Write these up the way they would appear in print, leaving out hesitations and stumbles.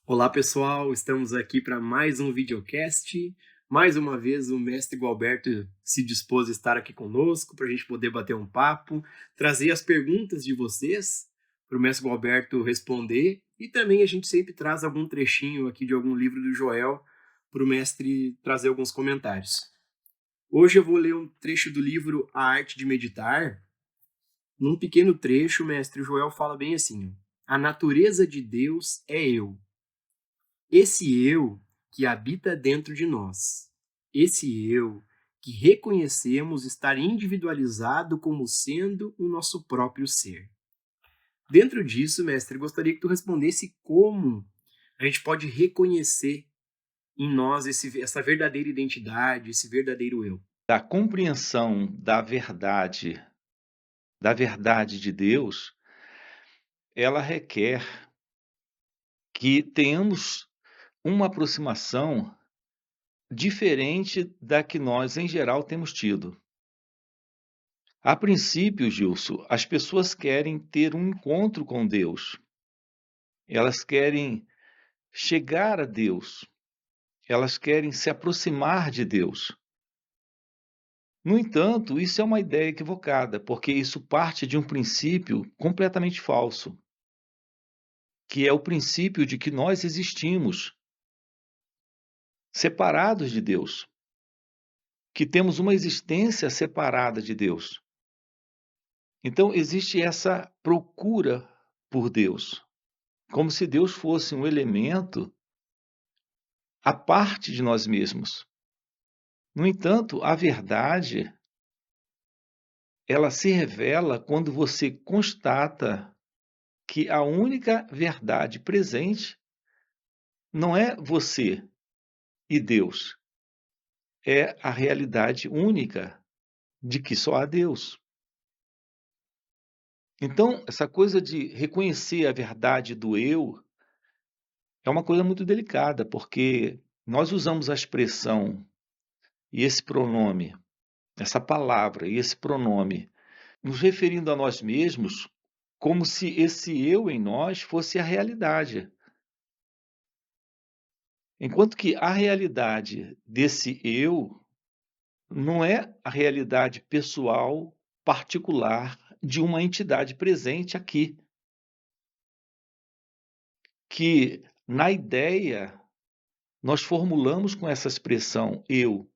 Olá pessoal, estamos aqui para mais um videocast. Mais uma vez o mestre Gualberto se dispôs a estar aqui conosco para a gente poder bater um papo, trazer as perguntas de vocês para o mestre Gualberto responder e também a gente sempre traz algum trechinho aqui de algum livro do Joel para o mestre trazer alguns comentários. Hoje eu vou ler um trecho do livro A Arte de Meditar. Num pequeno trecho, o mestre Joel fala bem assim: a natureza de Deus é eu. Esse eu que habita dentro de nós, esse eu que reconhecemos estar individualizado como sendo o nosso próprio ser. Dentro disso, mestre, gostaria que tu respondesse como a gente pode reconhecer em nós essa verdadeira identidade, esse verdadeiro eu. Da compreensão da verdade de Deus, ela requer que tenhamos uma aproximação diferente da que nós, em geral, temos tido. A princípio, Gilson, as pessoas querem ter um encontro com Deus. Elas querem chegar a Deus. Elas querem se aproximar de Deus. No entanto, isso é uma ideia equivocada, porque isso parte de um princípio completamente falso, que é o princípio de que nós existimos separados de Deus, que temos uma existência separada de Deus. Então, existe essa procura por Deus, como se Deus fosse um elemento à parte de nós mesmos. No entanto, a verdade, ela se revela quando você constata que a única verdade presente não é você e Deus, é a realidade única de que só há Deus. Então, essa coisa de reconhecer a verdade do eu é uma coisa muito delicada, porque nós usamos a expressão e esse pronome, essa palavra e esse pronome, nos referindo a nós mesmos como se esse eu em nós fosse a realidade. Enquanto que a realidade desse eu não é a realidade pessoal, particular de uma entidade presente aqui, que na ideia nós formulamos com essa expressão eu.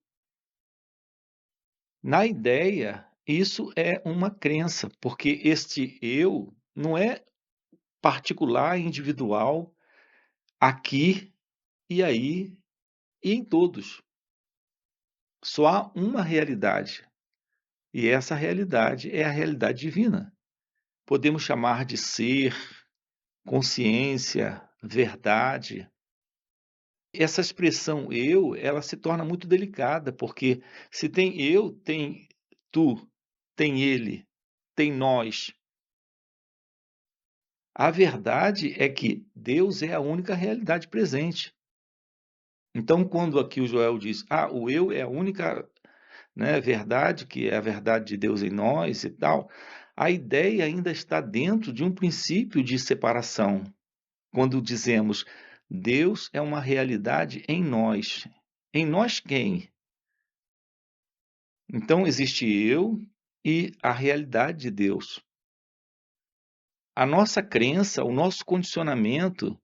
Na ideia, isso é uma crença, porque este eu não é particular, individual, aqui e aí e em todos. Só há uma realidade, e essa realidade é a realidade divina. Podemos chamar de ser, consciência, verdade. Essa expressão eu, ela se torna muito delicada, porque se tem eu, tem tu, tem ele, tem nós. A verdade é que Deus é a única realidade presente. Então, quando aqui o Joel diz, o eu é a única, né, verdade, que é a verdade de Deus em nós e tal, a ideia ainda está dentro de um princípio de separação. Quando dizemos, Deus é uma realidade em nós. Em nós quem? Então, existe eu e a realidade de Deus. A nossa crença, o nosso condicionamento,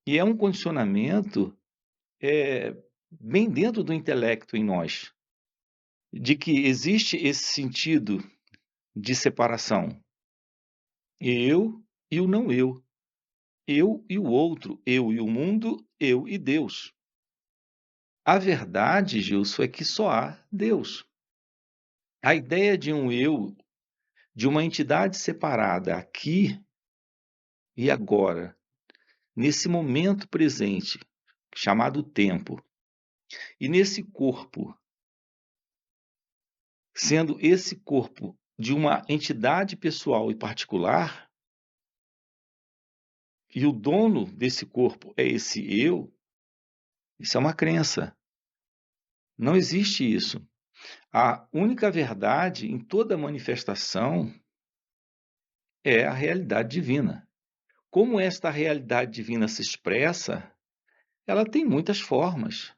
e é um condicionamento bem dentro do intelecto em nós, de que existe esse sentido de separação. Eu e o não eu e o outro, eu e o mundo, eu e Deus. A verdade, Gilson, é que só há Deus. A ideia de um eu, de uma entidade separada aqui e agora, nesse momento presente, chamado tempo, e nesse corpo, sendo esse corpo de uma entidade pessoal e particular, e o dono desse corpo é esse eu, isso é uma crença. Não existe isso. A única verdade em toda manifestação é a realidade divina. como esta realidade divina se expressa, ela tem muitas formas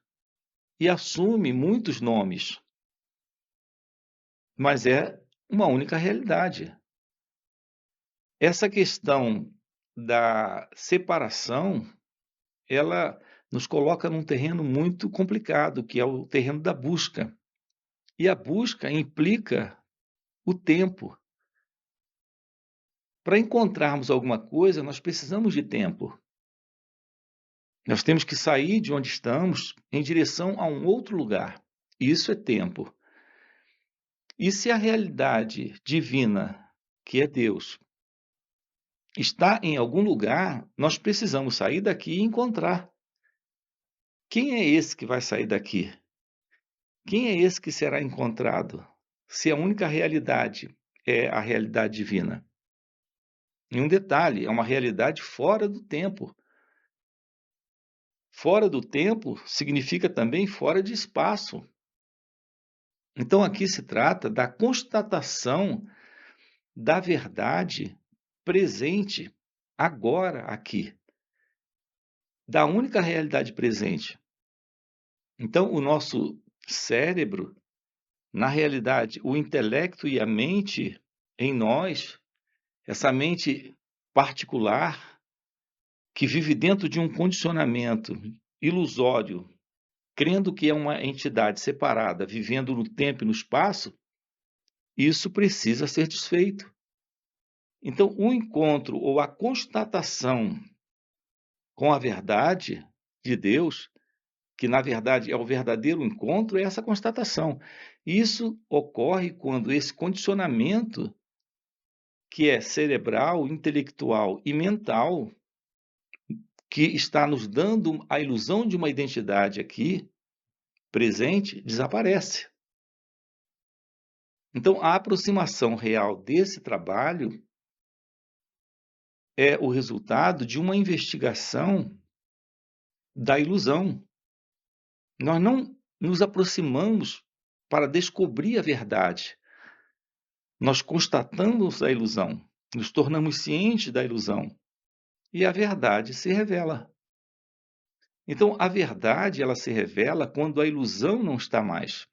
e assume muitos nomes, mas é uma única realidade. Essa questão da separação, ela nos coloca num terreno muito complicado, que é o terreno da busca. E a busca implica o tempo. Para encontrarmos alguma coisa, nós precisamos de tempo. Nós temos que sair de onde estamos em direção a um outro lugar. Isso é tempo. E se a realidade divina, que é Deus, está em algum lugar, nós precisamos sair daqui e encontrar. Quem é esse que vai sair daqui? Quem é esse que será encontrado? Se a única realidade é a realidade divina. E um detalhe, é uma realidade fora do tempo. Fora do tempo significa também fora de espaço. Então aqui se trata da constatação da verdade presente agora aqui, da única realidade presente. Então o nosso cérebro, na realidade, o intelecto e a mente em nós, essa mente particular que vive dentro de um condicionamento ilusório, crendo que é uma entidade separada, vivendo no tempo e no espaço, isso precisa ser desfeito. Então, o encontro ou a constatação com a verdade de Deus, que na verdade é o verdadeiro encontro, é essa constatação. Isso ocorre quando esse condicionamento, que é cerebral, intelectual e mental, que está nos dando a ilusão de uma identidade aqui, presente, desaparece. Então, a aproximação real desse trabalho é o resultado de uma investigação da ilusão. Nós não nos aproximamos para descobrir a verdade. Nós constatamos a ilusão, nos tornamos cientes da ilusão e a verdade se revela. Então, a verdade ela se revela quando a ilusão não está mais.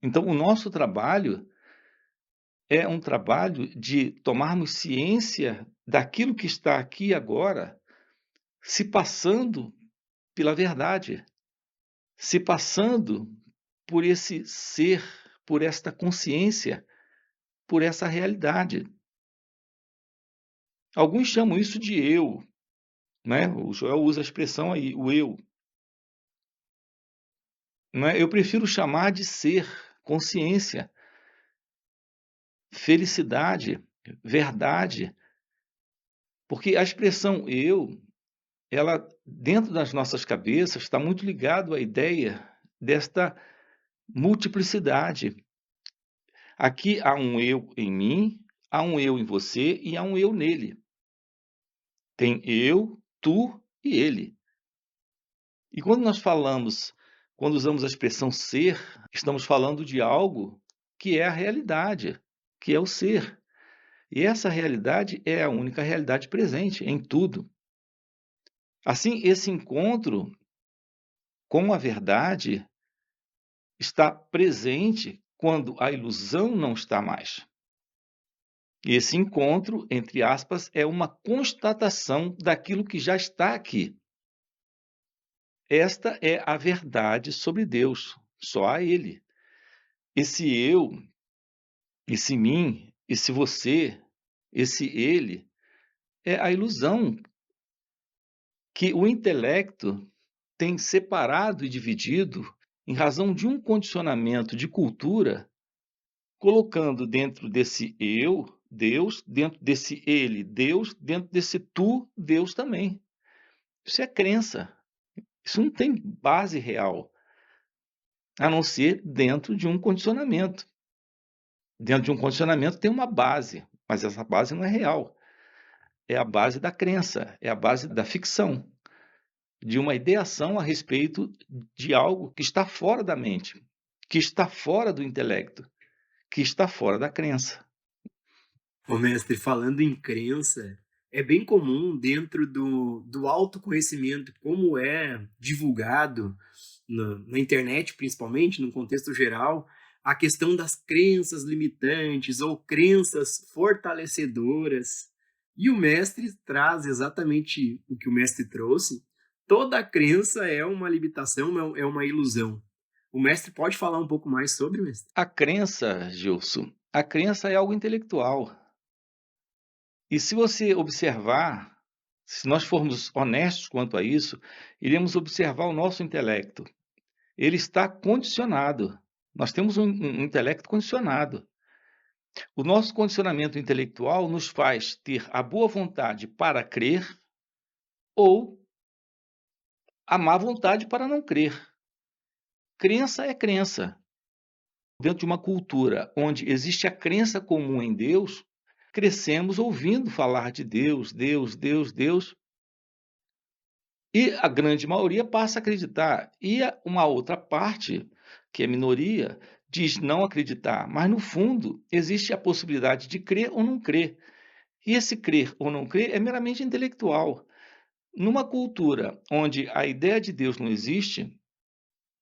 Então, o nosso trabalho é um trabalho de tomarmos ciência daquilo que está aqui agora, se passando pela verdade, se passando por esse ser, por esta consciência, por essa realidade. Alguns chamam isso de eu, né? O Joel usa a expressão aí, o eu. Né? Eu prefiro chamar de ser, consciência, felicidade, verdade, porque a expressão eu, ela dentro das nossas cabeças está muito ligado à ideia desta multiplicidade. Aqui há um eu em mim, há um eu em você e há um eu nele. Tem eu, tu e ele. E quando usamos a expressão ser, estamos falando de algo que é a realidade, que é o ser. E essa realidade é a única realidade presente em tudo. Assim, esse encontro com a verdade está presente quando a ilusão não está mais. E esse encontro, entre aspas, é uma constatação daquilo que já está aqui. Esta é a verdade sobre Deus, só há Ele. Esse eu, esse mim, esse você, esse ele, é a ilusão que o intelecto tem separado e dividido em razão de um condicionamento de cultura, colocando dentro desse eu, Deus, dentro desse ele, Deus, dentro desse tu, Deus também. Isso é crença. Isso não tem base real, a não ser dentro de um condicionamento. Dentro de um condicionamento tem uma base, mas essa base não é real. É a base da crença, é a base da ficção, de uma ideação a respeito de algo que está fora da mente, que está fora do intelecto, que está fora da crença. Ô, mestre, falando em crença, é bem comum dentro do autoconhecimento, como é divulgado na internet, principalmente, no contexto geral, a questão das crenças limitantes ou crenças fortalecedoras. E o mestre traz exatamente o que o mestre trouxe. Toda crença é uma limitação, é uma ilusão. O mestre pode falar um pouco mais sobre, mestre? A crença, Gilson, a crença é algo intelectual. E se você observar, se nós formos honestos quanto a isso, iremos observar o nosso intelecto. Ele está condicionado. Nós temos um intelecto condicionado. O nosso condicionamento intelectual nos faz ter a boa vontade para crer ou a má vontade para não crer. Crença é crença. Dentro de uma cultura onde existe a crença comum em Deus, crescemos ouvindo falar de Deus, Deus, Deus, Deus, e a grande maioria passa a acreditar. E uma outra parte, que é minoria, diz não acreditar, mas no fundo existe a possibilidade de crer ou não crer. E esse crer ou não crer é meramente intelectual. Numa cultura onde a ideia de Deus não existe,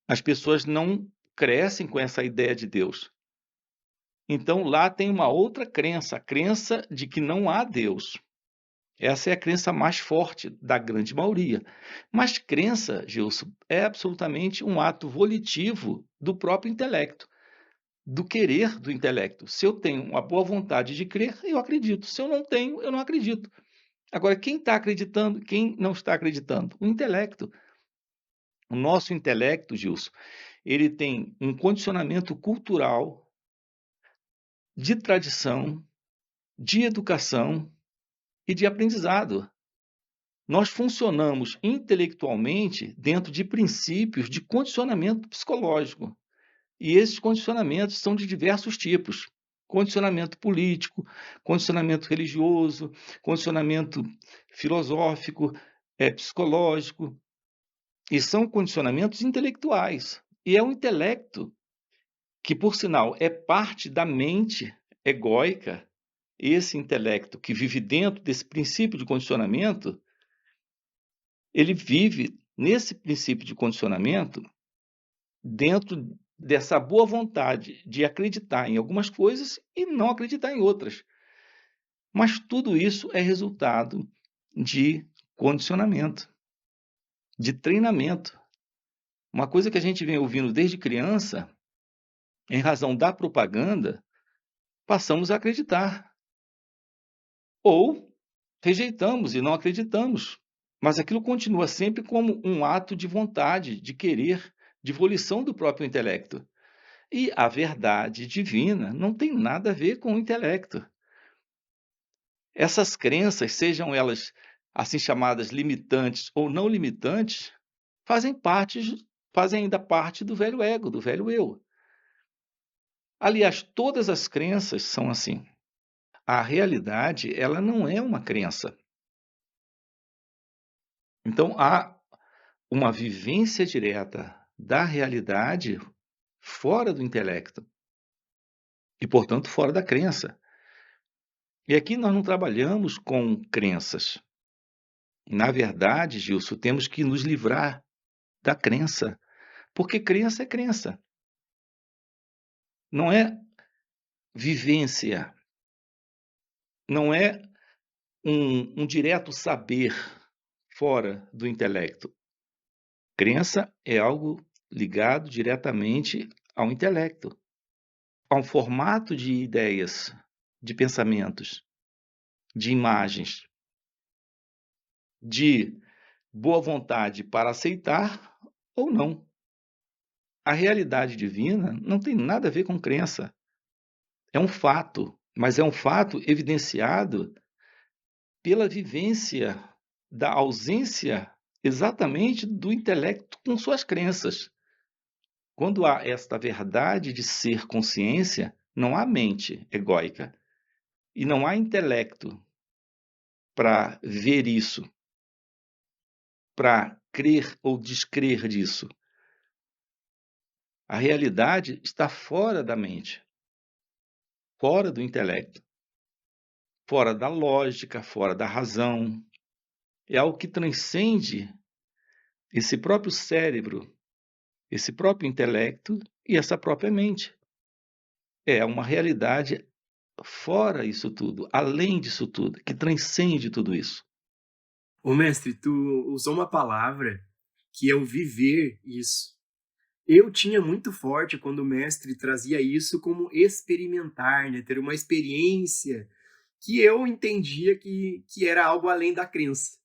as pessoas não crescem com essa ideia de Deus. Então lá tem uma outra crença, a crença de que não há Deus. Essa é a crença mais forte da grande maioria. Mas crença, Gilson, é absolutamente um ato volitivo do próprio intelecto, do querer do intelecto. Se eu tenho uma boa vontade de crer, eu acredito. Se eu não tenho, eu não acredito. Agora, quem está acreditando, quem não está acreditando? O intelecto. O nosso intelecto, Gilson, ele tem um condicionamento cultural, de tradição, de educação e de aprendizado. Nós funcionamos intelectualmente dentro de princípios de condicionamento psicológico. E esses condicionamentos são de diversos tipos. Condicionamento político, condicionamento religioso, condicionamento filosófico, psicológico. E são condicionamentos intelectuais. E é o intelecto que, por sinal, é parte da mente egóica, esse intelecto que vive dentro desse princípio de condicionamento, ele vive nesse princípio de condicionamento dentro dessa boa vontade de acreditar em algumas coisas e não acreditar em outras. Mas tudo isso é resultado de condicionamento, de treinamento. Uma coisa que a gente vem ouvindo desde criança, em razão da propaganda, passamos a acreditar. Ou rejeitamos e não acreditamos. Mas aquilo continua sempre como um ato de vontade, de querer, de volição do próprio intelecto. E a verdade divina não tem nada a ver com o intelecto. Essas crenças, sejam elas assim chamadas limitantes ou não limitantes, fazem ainda parte do velho ego, do velho eu. Aliás, todas as crenças são assim. A realidade, ela não é uma crença. Então, há uma vivência direta da realidade fora do intelecto e, portanto, fora da crença. E aqui nós não trabalhamos com crenças. Na verdade, Gilson, temos que nos livrar da crença, porque crença é crença, não é vivência, não é um direto saber fora do intelecto. Crença é algo ligado diretamente ao intelecto, a um formato de ideias, de pensamentos, de imagens, de boa vontade para aceitar ou não. A realidade divina não tem nada a ver com crença. É um fato, mas é um fato evidenciado pela vivência da ausência exatamente do intelecto com suas crenças. Quando há esta verdade de ser consciência, não há mente egóica e não há intelecto para ver isso, para crer ou descrer disso. A realidade está fora da mente, fora do intelecto. fora da lógica, fora da razão. É algo que transcende esse próprio cérebro, esse próprio intelecto e essa própria mente. É uma realidade fora isso tudo, além disso tudo, que transcende tudo isso. Ô mestre, tu usou uma palavra que é o viver isso. Eu tinha muito forte quando o mestre trazia isso como experimentar, né? Ter uma experiência que eu entendia que era algo além da crença.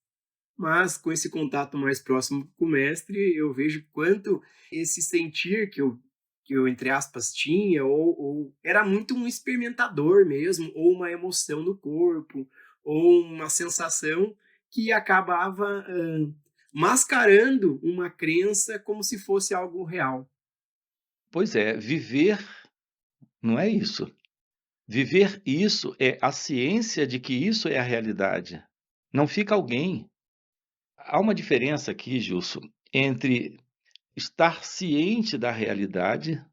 Mas com esse contato mais próximo com o mestre, eu vejo quanto esse sentir que eu entre aspas, tinha, ou era muito um experimentador mesmo, ou uma emoção no corpo, ou uma sensação que acabava mascarando uma crença como se fosse algo real. Pois é, viver não é isso. Viver isso é a ciência de que isso é a realidade. Não fica alguém. Há uma diferença aqui, Gilson, entre estar ciente da realidade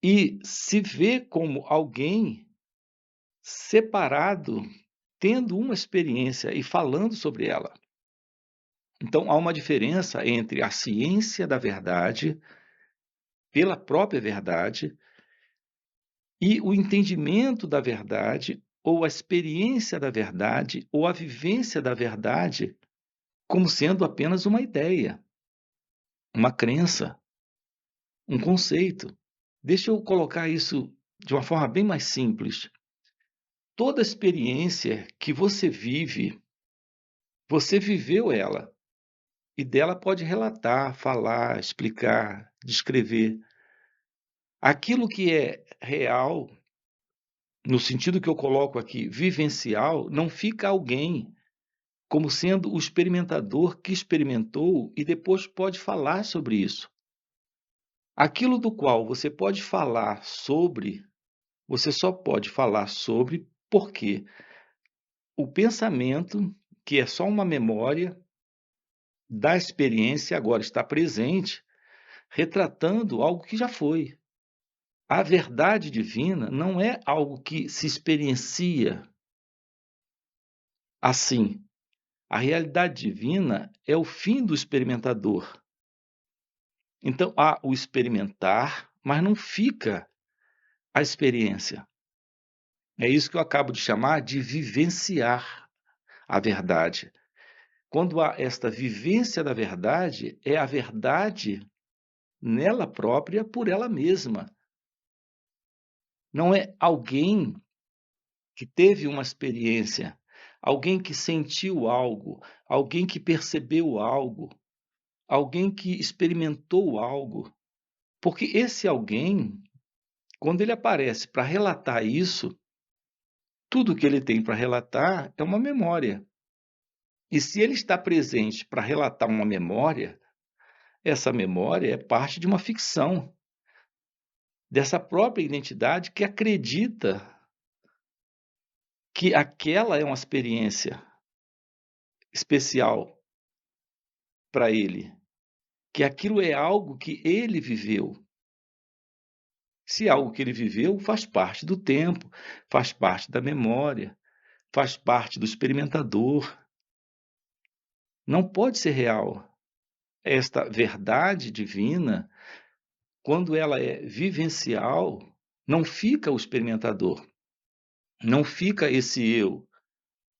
e se ver como alguém separado, tendo uma experiência e falando sobre ela. Então, há uma diferença entre a ciência da verdade, pela própria verdade, e o entendimento da verdade, ou a experiência da verdade, ou a vivência da verdade, como sendo apenas uma ideia, uma crença, um conceito. Deixa eu colocar isso de uma forma bem mais simples. Toda experiência que você viveu ela, e dela pode relatar, falar, explicar, descrever. Aquilo que é real, no sentido que eu coloco aqui, vivencial, não fica alguém como sendo o experimentador que experimentou e depois pode falar sobre isso. Aquilo do qual você pode falar sobre, você só pode falar sobre porque o pensamento, que é só uma memória da experiência, agora está presente, retratando algo que já foi. A verdade divina não é algo que se experiencia assim. A realidade divina é o fim do experimentador. Então, há o experimentar, mas não fica a experiência. É isso que eu acabo de chamar de vivenciar a verdade. Quando há esta vivência da verdade, é a verdade nela própria por ela mesma. Não é alguém que teve uma experiência, alguém que sentiu algo, alguém que percebeu algo, alguém que experimentou algo. Porque esse alguém, quando ele aparece para relatar isso, tudo que ele tem para relatar é uma memória. E se ele está presente para relatar uma memória, essa memória é parte de uma ficção, dessa própria identidade que acredita que aquela é uma experiência especial para ele, que aquilo é algo que ele viveu. Se é algo que ele viveu, faz parte do tempo, faz parte da memória, faz parte do experimentador. Não pode ser real. Esta verdade divina, quando ela é vivencial, não fica o experimentador, não fica esse eu,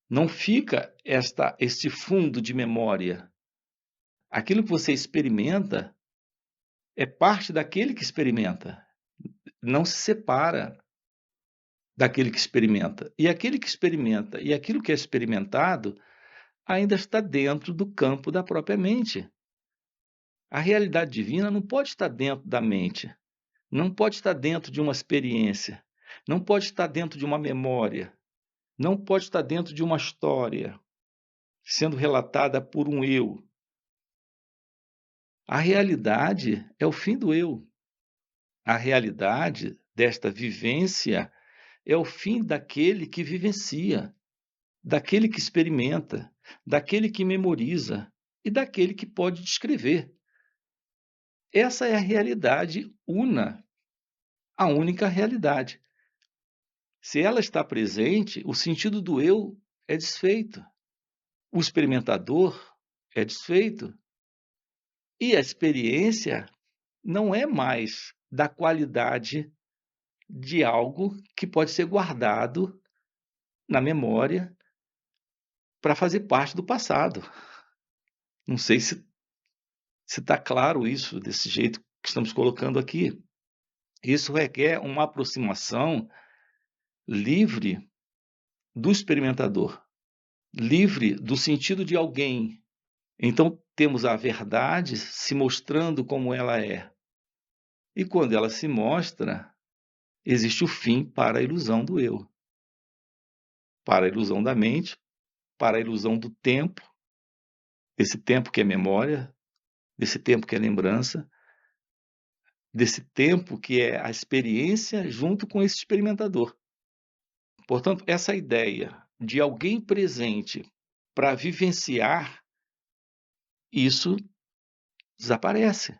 não fica este fundo de memória. Aquilo que você experimenta é parte daquele que experimenta, não se separa daquele que experimenta. E aquele que experimenta e aquilo que é experimentado ainda está dentro do campo da própria mente. A realidade divina não pode estar dentro da mente, não pode estar dentro de uma experiência, não pode estar dentro de uma memória, não pode estar dentro de uma história sendo relatada por um eu. A realidade é o fim do eu. A realidade desta vivência é o fim daquele que vivencia, daquele que experimenta, daquele que memoriza e daquele que pode descrever. Essa é a realidade una, a única realidade. Se ela está presente, o sentido do eu é desfeito, o experimentador é desfeito, e a experiência não é mais da qualidade de algo que pode ser guardado na memória para fazer parte do passado. Não sei se está claro isso, desse jeito que estamos colocando aqui. Isso requer uma aproximação livre do experimentador, livre do sentido de alguém. Então, temos a verdade se mostrando como ela é. E quando ela se mostra, existe o fim para a ilusão do eu, para a ilusão da mente, para a ilusão do tempo, desse tempo que é memória, desse tempo que é lembrança, desse tempo que é a experiência junto com esse experimentador. Portanto, essa ideia de alguém presente para vivenciar, isso desaparece.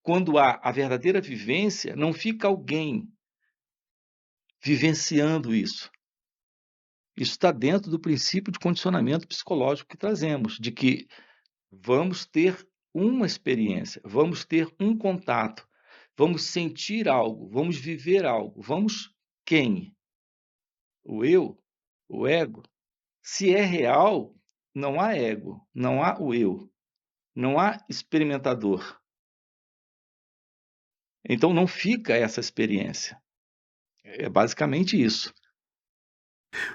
Quando há a verdadeira vivência, não fica alguém vivenciando isso. Isso está dentro do princípio de condicionamento psicológico que trazemos, de que vamos ter uma experiência, vamos ter um contato, vamos sentir algo, vamos viver algo. Vamos quem? O eu? O ego? Se é real, não há ego, não há o eu, não há experimentador. Então não fica essa experiência. É basicamente isso.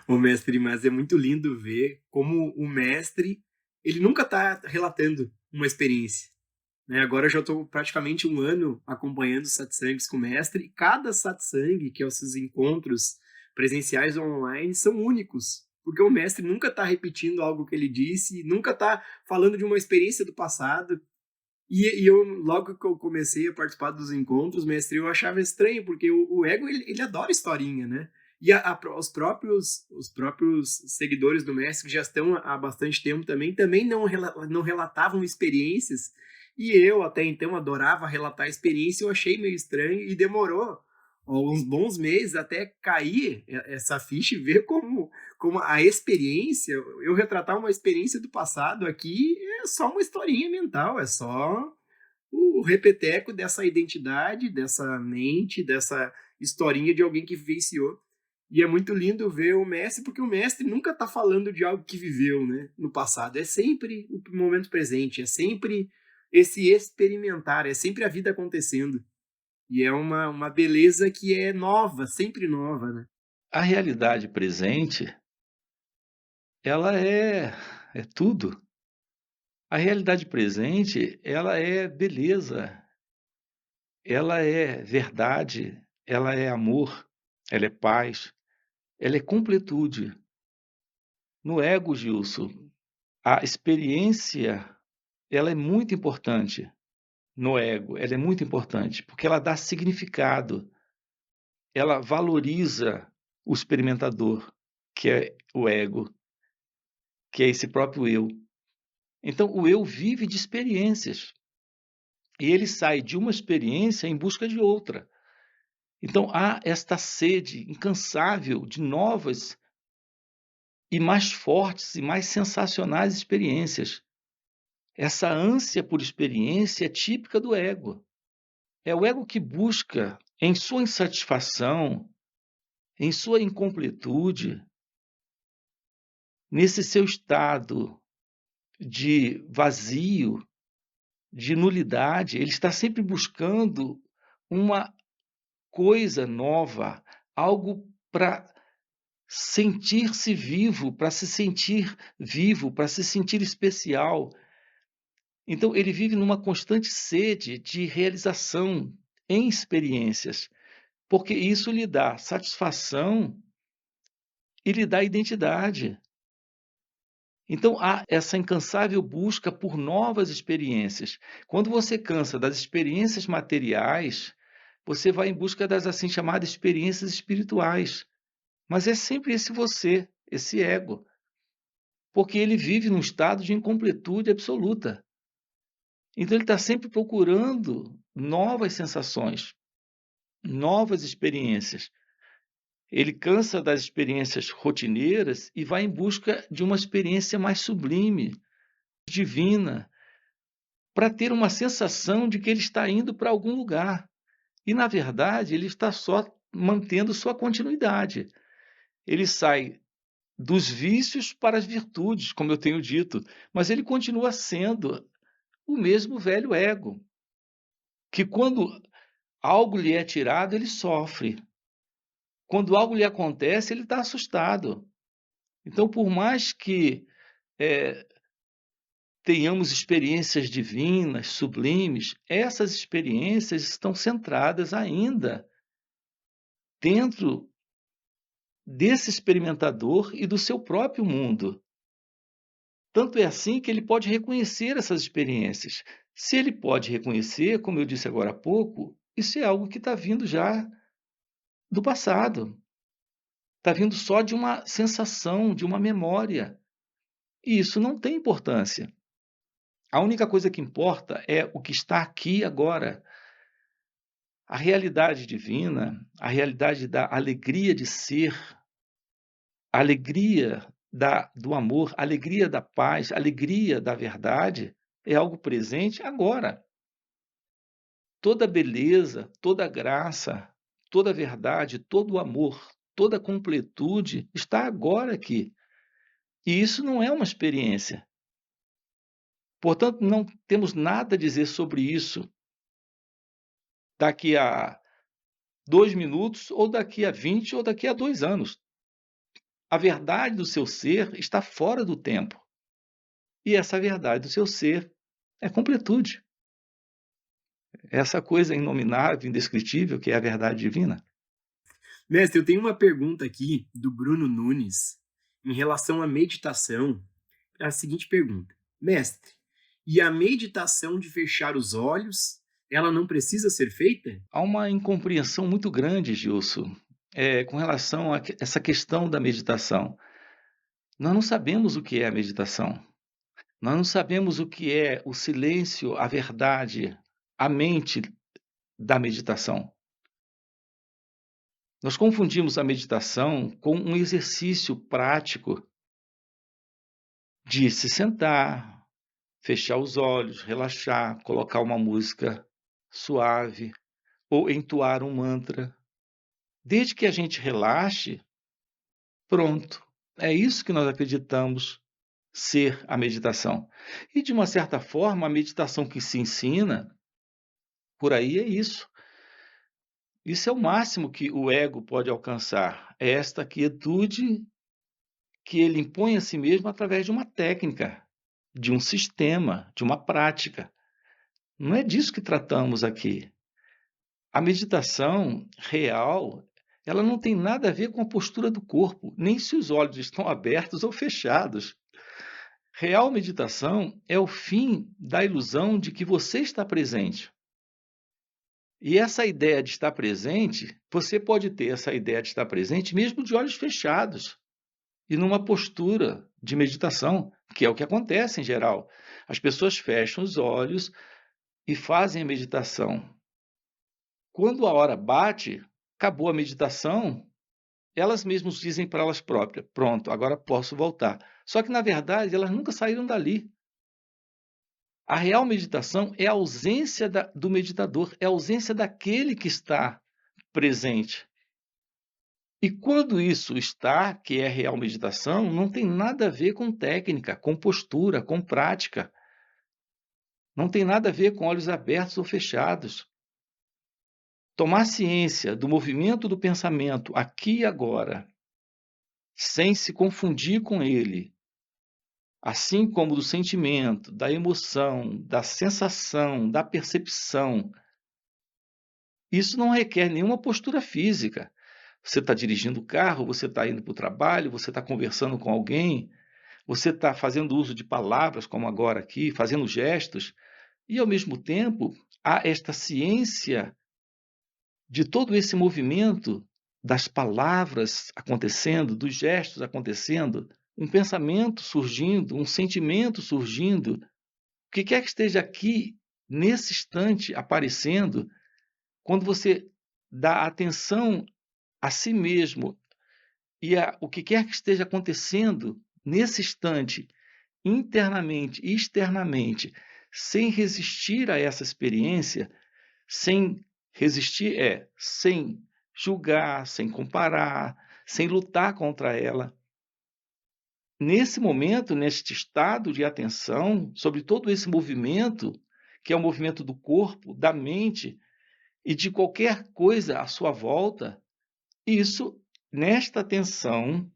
Ô mestre, mas é muito lindo ver como o mestre, ele nunca está relatando uma experiência. Né? Agora eu já estou praticamente um ano acompanhando satsangs com o mestre, e cada satsang, que é os seus encontros presenciais ou online, são únicos. Porque o mestre nunca está repetindo algo que ele disse, nunca está falando de uma experiência do passado. E eu, logo que eu comecei a participar dos encontros, mestre, eu achava estranho, porque o ego, ele adora historinha, né? E os próprios seguidores do mestre, que já estão há bastante tempo também não relatavam experiências. E eu, até então, adorava relatar experiência, eu achei meio estranho e demorou uns bons meses até cair essa ficha e ver como a experiência, eu retratar uma experiência do passado aqui é só uma historinha mental, é só o repeteco dessa identidade, dessa mente, dessa historinha de alguém que vivenciou. E é muito lindo ver o mestre, porque o mestre nunca está falando de algo que viveu, né, no passado. É sempre o momento presente, é sempre esse experimentar, é sempre a vida acontecendo. E é uma beleza que é nova, sempre nova, né? A realidade presente, ela é tudo. A realidade presente, ela é beleza, ela é verdade, ela é amor, ela é paz, ela é completude. No ego, Gilson, a experiência, ela é muito importante. No ego, ela é muito importante, porque ela dá significado, ela valoriza o experimentador, que é o ego, que é esse próprio eu. Então, o eu vive de experiências, e ele sai de uma experiência em busca de outra. Então, há esta sede incansável de novas e mais fortes e mais sensacionais experiências. Essa ânsia por experiência é típica do ego. É o ego que busca, em sua insatisfação, em sua incompletude, nesse seu estado de vazio, de nulidade, ele está sempre buscando uma coisa nova, algo para sentir-se vivo, para se sentir vivo, para se sentir especial. Então, ele vive numa constante sede de realização em experiências, porque isso lhe dá satisfação e lhe dá identidade. Então, há essa incansável busca por novas experiências. Quando você cansa das experiências materiais, você vai em busca das assim chamadas experiências espirituais. Mas é sempre esse você, esse ego, porque ele vive num estado de incompletude absoluta. Então, ele está sempre procurando novas sensações, novas experiências. Ele cansa das experiências rotineiras e vai em busca de uma experiência mais sublime, divina, para ter uma sensação de que ele está indo para algum lugar. E, na verdade, ele está só mantendo sua continuidade. Ele sai dos vícios para as virtudes, como eu tenho dito, mas ele continua sendo o mesmo velho ego, que quando algo lhe é tirado, ele sofre. Quando algo lhe acontece, ele está assustado. Então, por mais que eh, tenhamos experiências divinas, sublimes, essas experiências estão centradas ainda dentro desse experimentador e do seu próprio mundo. Tanto é assim que ele pode reconhecer essas experiências. Se ele pode reconhecer, como eu disse agora há pouco, isso é algo que está vindo já do passado. Está vindo só de uma sensação, de uma memória. E isso não tem importância. A única coisa que importa é o que está aqui agora. A realidade divina, a realidade da alegria de ser, a alegria do amor, a alegria da paz, a alegria da verdade, é algo presente agora. Toda beleza, toda graça, toda verdade, todo amor, toda completude está agora aqui. E isso não é uma experiência. Portanto, não temos nada a dizer sobre isso daqui a 2 minutos, ou daqui a 20, ou daqui a 2 anos. A verdade do seu ser está fora do tempo. E essa verdade do seu ser é completude. Essa coisa inominável, indescritível, que é a verdade divina. Mestre, eu tenho uma pergunta aqui do Bruno Nunes em relação à meditação. É a seguinte pergunta: Mestre, e a meditação de fechar os olhos, ela não precisa ser feita? Há uma incompreensão muito grande, Gilson, com relação a essa questão da meditação. Nós não sabemos o que é a meditação. Nós não sabemos o que é o silêncio, a verdade, a mente da meditação. Nós confundimos a meditação com um exercício prático de se sentar, fechar os olhos, relaxar, colocar uma música suave ou entoar um mantra. Desde que a gente relaxe, pronto. É isso que nós acreditamos ser a meditação. E, de uma certa forma, a meditação que se ensina por aí é isso. Isso é o máximo que o ego pode alcançar. É esta quietude que ele impõe a si mesmo através de uma técnica, de um sistema, de uma prática. Não é disso que tratamos aqui. A meditação real, ela não tem nada a ver com a postura do corpo, nem se os olhos estão abertos ou fechados. Real meditação é o fim da ilusão de que você está presente. E essa ideia de estar presente, você pode ter essa ideia de estar presente mesmo de olhos fechados e numa postura de meditação, que é o que acontece em geral. As pessoas fecham os olhos e fazem a meditação. Quando a hora bate, acabou a meditação, elas mesmas dizem para elas próprias: pronto, agora posso voltar. Só que, na verdade, elas nunca saíram dali. A real meditação é a ausência do meditador, é a ausência daquele que está presente. E quando isso está, que é real meditação, não tem nada a ver com técnica, com postura, com prática. Não tem nada a ver com olhos abertos ou fechados. Tomar ciência do movimento do pensamento aqui e agora, sem se confundir com ele, assim como do sentimento, da emoção, da sensação, da percepção, isso não requer nenhuma postura física. Você está dirigindo o carro, você está indo para o trabalho, você está conversando com alguém, você está fazendo uso de palavras, como agora aqui, fazendo gestos, e ao mesmo tempo há esta ciência de todo esse movimento das palavras acontecendo, dos gestos acontecendo, um pensamento surgindo, um sentimento surgindo, o que quer que esteja aqui nesse instante aparecendo, quando você dá atenção a si mesmo e o que quer que esteja acontecendo nesse instante, internamente e externamente, sem resistir a essa experiência, sem resistir sem julgar, sem comparar, sem lutar contra ela. Nesse momento, neste estado de atenção, sobre todo esse movimento, que é o movimento do corpo, da mente e de qualquer coisa à sua volta, isso, nesta atenção,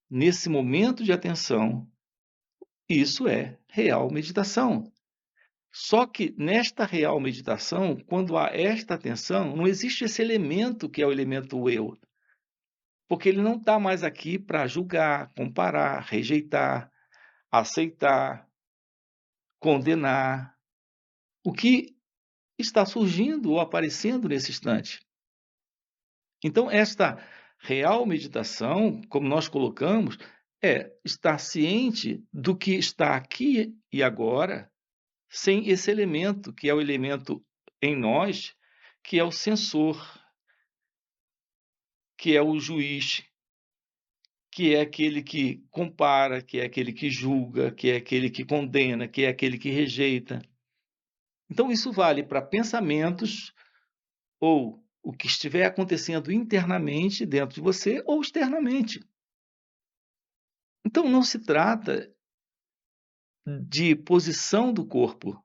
nesse momento de atenção, isso é real meditação. Só que nesta real meditação, quando há esta atenção, não existe esse elemento que é o elemento eu, porque ele não está mais aqui para julgar, comparar, rejeitar, aceitar, condenar o que está surgindo ou aparecendo nesse instante. Então, esta real meditação, como nós colocamos, é estar ciente do que está aqui e agora, sem esse elemento, que é o elemento em nós, que é o sensor, que é o juiz, que é aquele que compara, que é aquele que julga, que é aquele que condena, que é aquele que rejeita. Então, isso vale para pensamentos ou o que estiver acontecendo internamente dentro de você ou externamente. Então, não se trata de posição do corpo,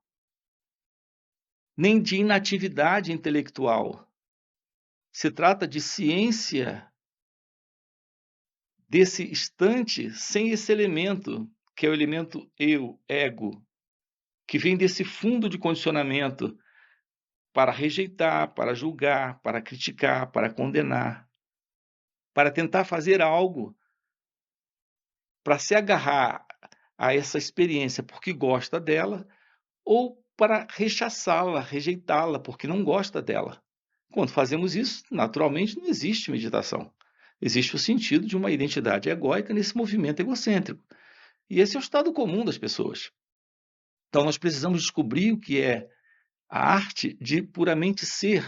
nem de inatividade intelectual. Se trata de ciência desse instante sem esse elemento, que é o elemento eu, ego, que vem desse fundo de condicionamento para rejeitar, para julgar, para criticar, para condenar, para tentar fazer algo, para se agarrar a essa experiência porque gosta dela ou para rechaçá-la, rejeitá-la porque não gosta dela. Quando fazemos isso, naturalmente não existe meditação. Existe o sentido de uma identidade egóica nesse movimento egocêntrico. E esse é o estado comum das pessoas. Então nós precisamos descobrir o que é a arte de puramente ser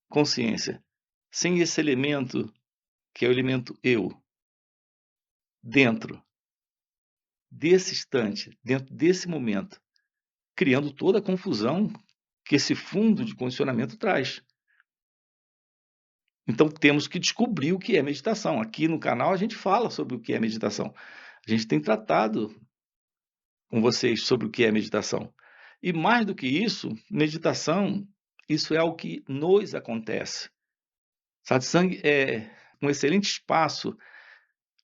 consciência, sem esse elemento que é o elemento eu, dentro desse instante, dentro desse momento, criando toda a confusão que esse fundo de condicionamento traz. Então temos que descobrir o que é meditação. Aqui no canal a gente fala sobre o que é meditação. A gente tem tratado com vocês sobre o que é meditação. E mais do que isso, meditação, isso é algo que nos acontece. Satsang é um excelente espaço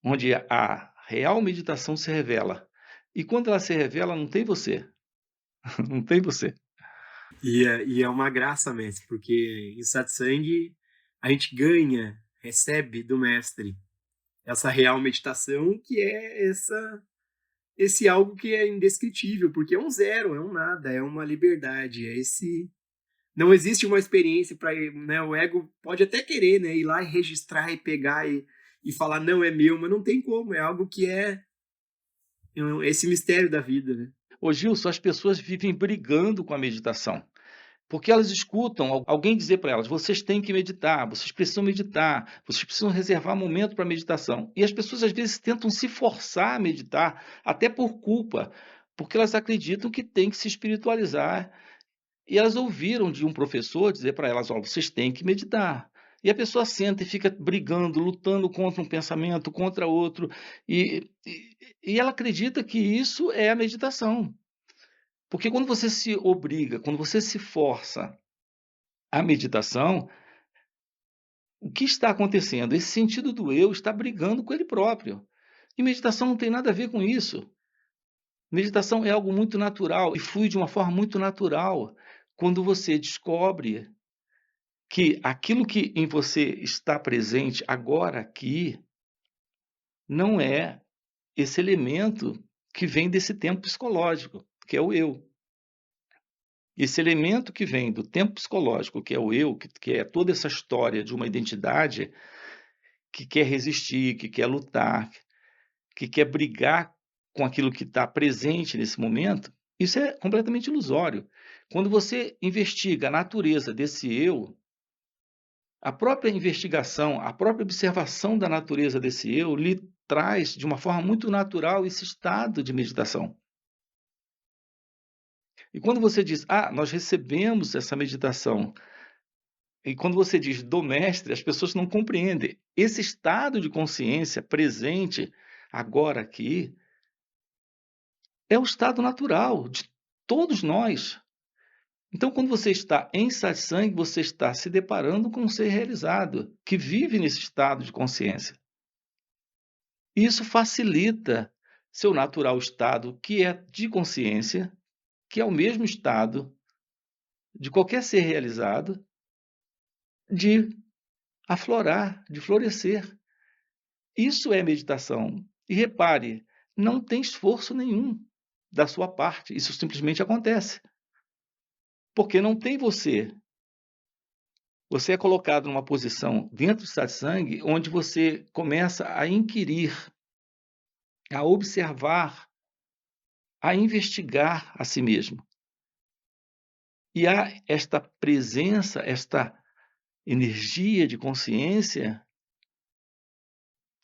onde a real meditação se revela. E quando ela se revela, não tem você. Não tem você. E é uma graça, mestre, porque em satsang a gente ganha, recebe do mestre essa real meditação, que é esse algo que é indescritível, porque é um zero, é um nada, é uma liberdade, é esse. Não existe uma experiência para, né, o ego pode até querer, né, ir lá e registrar e pegar e falar não é meu, mas não tem como, é algo que é esse mistério da vida, né? Ô Gilson, as pessoas vivem brigando com a meditação. Porque elas escutam alguém dizer para elas: vocês têm que meditar, vocês precisam reservar momento para meditação. E as pessoas às vezes tentam se forçar a meditar, até por culpa, porque elas acreditam que tem que se espiritualizar. E elas ouviram de um professor dizer para elas: ó, vocês têm que meditar. E a pessoa senta e fica brigando, lutando contra um pensamento, contra outro, e ela acredita que isso é a meditação. Porque quando você se obriga, quando você se força à meditação, o que está acontecendo? Esse sentido do eu está brigando com ele próprio. E meditação não tem nada a ver com isso. Meditação é algo muito natural e flui de uma forma muito natural. Quando você descobre que aquilo que em você está presente agora aqui não é esse elemento que vem desse tempo psicológico, que é o eu. Esse elemento que vem do tempo psicológico, que é o eu, que é toda essa história de uma identidade que quer resistir, que quer lutar, que quer brigar com aquilo que está presente nesse momento, isso é completamente ilusório. Quando você investiga a natureza desse eu, A própria investigação, a própria observação da natureza desse eu lhe traz de uma forma muito natural esse estado de meditação. E quando você diz, nós recebemos essa meditação, e quando você diz do mestre, as pessoas não compreendem. Esse estado de consciência presente, agora aqui, é o estado natural de todos nós. Então, quando você está em satsang, você está se deparando com um ser realizado, que vive nesse estado de consciência. Isso facilita seu natural estado, que é de consciência, que é o mesmo estado de qualquer ser realizado, de aflorar, de florescer. Isso é meditação. E repare, não tem esforço nenhum da sua parte, isso simplesmente acontece. Porque não tem você. Você é colocado numa posição dentro do satsang onde você começa a inquirir, a observar, a investigar a si mesmo. E há esta presença, esta energia de consciência,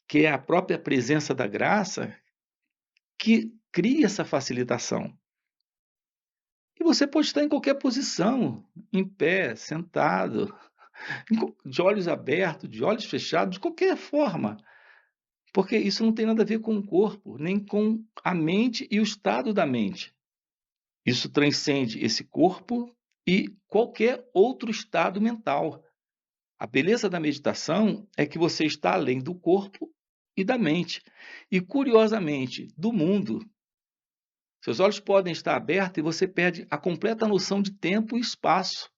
que é a própria presença da graça, que cria essa facilitação. E você pode estar em qualquer posição, em pé, sentado, de olhos abertos, de olhos fechados, de qualquer forma. Porque isso não tem nada a ver com o corpo, nem com a mente e o estado da mente. Isso transcende esse corpo e qualquer outro estado mental. A beleza da meditação é que você está além do corpo e da mente. E, curiosamente, do mundo. Seus olhos podem estar abertos e você perde a completa noção de tempo e espaço,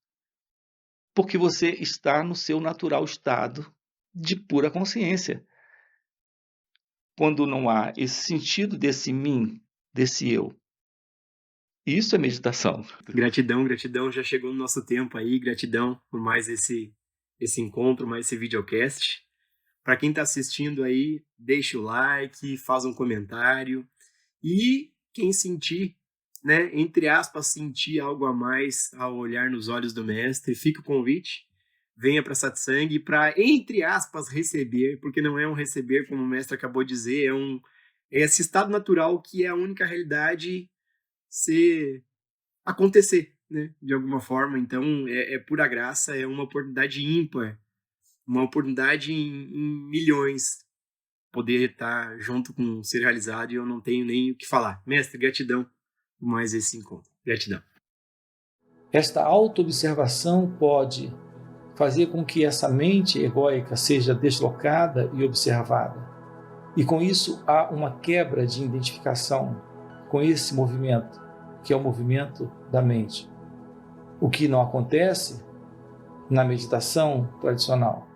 porque você está no seu natural estado de pura consciência. Quando não há esse sentido desse mim, desse eu. Isso é meditação. Gratidão, gratidão. Já chegou no nosso tempo aí. Gratidão por mais esse encontro, mais esse videocast. Para quem está assistindo aí, deixa o like, faz um comentário. E quem sentir, né, entre aspas, sentir algo a mais ao olhar nos olhos do mestre, fica o convite. Venha para satsang para, entre aspas, receber, porque não é um receber, como o mestre acabou de dizer, é esse estado natural que é a única realidade acontecer, né, de alguma forma. Então, é pura graça, é uma oportunidade ímpar, uma oportunidade em milhões, poder estar junto com o ser realizado, e eu não tenho nem o que falar. Mestre, gratidão por mais esse encontro. Gratidão. Esta autoobservação pode fazer com que essa mente egóica seja deslocada e observada. E com isso há uma quebra de identificação com esse movimento, que é o movimento da mente. O que não acontece na meditação tradicional.